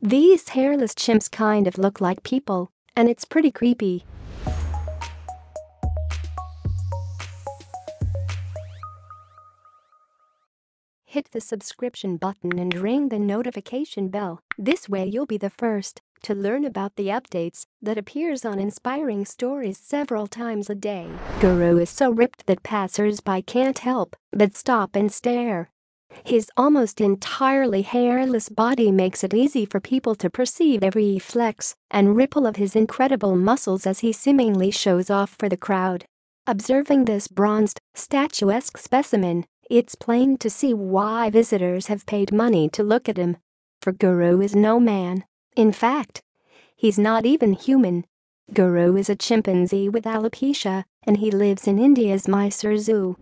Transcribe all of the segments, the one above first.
These hairless chimps kind of look like people, and it's pretty creepy. Hit the subscription button and ring the notification bell. This way you'll be the first to learn about the updates that appears on Inspiring Stories several times a day. Guru is so ripped that passersby can't help but stop and stare. His almost entirely hairless body makes it easy for people to perceive every flex and ripple of his incredible muscles as he seemingly shows off for the crowd. Observing this bronzed, statuesque specimen, it's plain to see why visitors have paid money to look at him. For Guru is no man. In fact, he's not even human. Guru is a chimpanzee with alopecia, and he lives in India's Mysore Zoo.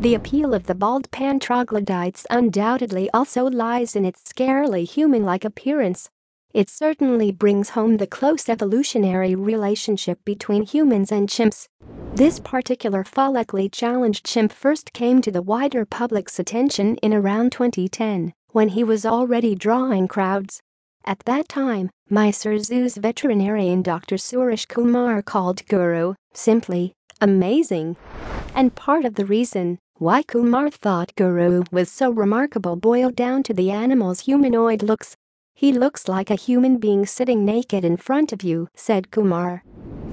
The appeal of the bald pan troglodytes undoubtedly also lies in its scarily human-like appearance. It certainly brings home the close evolutionary relationship between humans and chimps. This particular follically challenged chimp first came to the wider public's attention in around 2010, when he was already drawing crowds. At that time, Mysore Zoo's veterinarian Dr. Suresh Kumar called Guru simply amazing. And part of the reason why Kumar thought Guru was so remarkable boiled down to the animal's humanoid looks. "He looks like a human being sitting naked in front of you," said Kumar.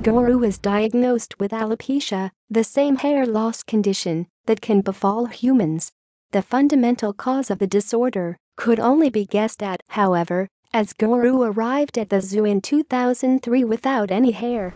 Guru was diagnosed with alopecia, the same hair loss condition that can befall humans. The fundamental cause of the disorder could only be guessed at, however, as Guru arrived at the zoo in 2003 without any hair.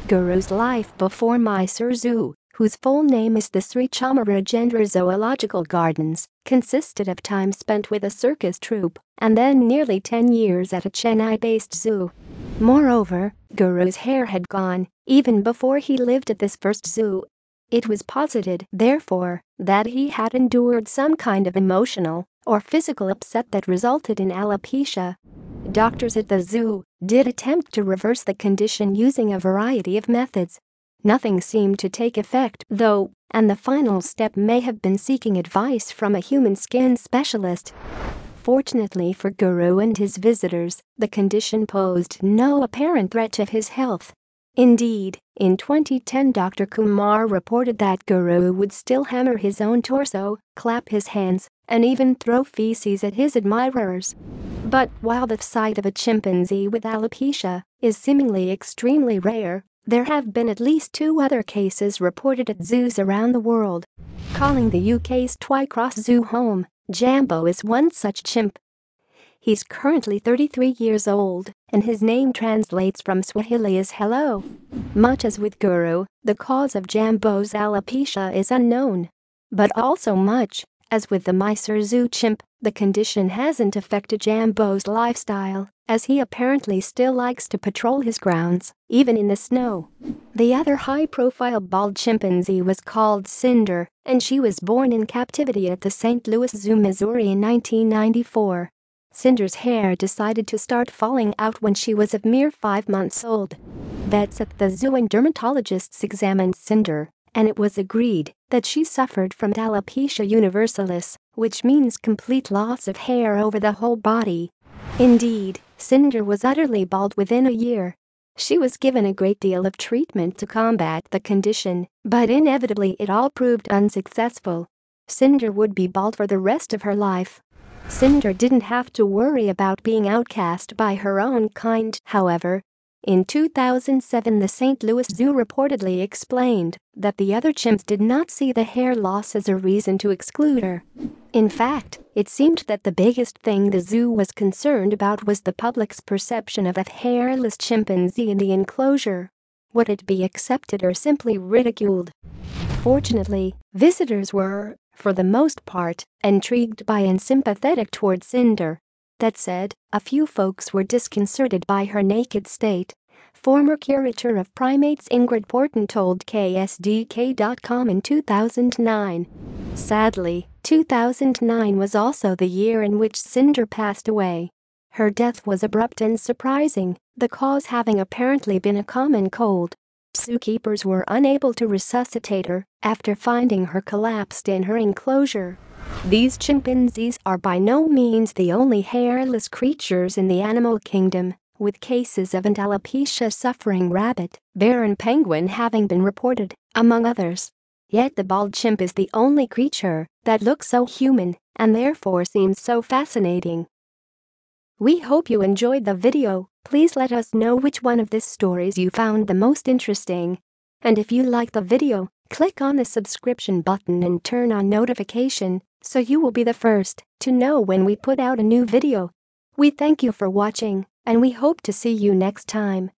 Guru's life before Mysore Zoo, whose full name is the Sri Chamarajendra Zoological Gardens, consisted of time spent with a circus troupe and then nearly 10 years at a Chennai-based zoo. Moreover, Guru's hair had gone even before he lived at this first zoo. It was posited, therefore, that he had endured some kind of emotional or physical upset that resulted in alopecia. Doctors at the zoo did attempt to reverse the condition using a variety of methods. Nothing seemed to take effect, though, and the final step may have been seeking advice from a human skin specialist. Fortunately for Guru and his visitors, the condition posed no apparent threat to his health. Indeed, in 2010 Dr. Kumar reported that Guru would still hammer his own torso, clap his hands, and even throw feces at his admirers. But while the sight of a chimpanzee with alopecia is seemingly extremely rare, there have been at least 2 other cases reported at zoos around the world. Calling the UK's Twycross Zoo home, Jambo is one such chimp. He's currently 33 years old, and his name translates from Swahili as hello. Much as with Guru, the cause of Jambo's alopecia is unknown. But also much as with the Mysore Zoo chimp, the condition hasn't affected Jambo's lifestyle, as he apparently still likes to patrol his grounds, even in the snow. The other high-profile bald chimpanzee was called Cinder, and she was born in captivity at the St. Louis Zoo, Missouri in 1994. Cinder's hair decided to start falling out when she was a mere 5 months old. Vets at the zoo and dermatologists examined Cinder, and it was agreed that she suffered from alopecia universalis, which means complete loss of hair over the whole body. Indeed, Cinder was utterly bald within a year. She was given a great deal of treatment to combat the condition, but inevitably it all proved unsuccessful. Cinder would be bald for the rest of her life. Cinder didn't have to worry about being outcast by her own kind, however. In 2007, the St. Louis Zoo reportedly explained that the other chimps did not see the hair loss as a reason to exclude her. In fact, it seemed that the biggest thing the zoo was concerned about was the public's perception of a hairless chimpanzee in the enclosure. Would it be accepted or simply ridiculed? Fortunately, visitors were, for the most part, intrigued by and sympathetic toward Cinder. That said, a few folks were disconcerted by her naked state. Former curator of primates Ingrid Porton told KSDK.com in 2009. Sadly, 2009 was also the year in which Cinder passed away. Her death was abrupt and surprising, the cause having apparently been a common cold. Zookeepers were unable to resuscitate her after finding her collapsed in her enclosure. These chimpanzees are by no means the only hairless creatures in the animal kingdom, with cases of alopecia suffering rabbit, bear and penguin having been reported, among others. Yet the bald chimp is the only creature that looks so human and therefore seems so fascinating. We hope you enjoyed the video. Please let us know which one of these stories you found the most interesting. And if you like the video, click on the subscription button and turn on notification so you will be the first to know when we put out a new video. We thank you for watching, and we hope to see you next time.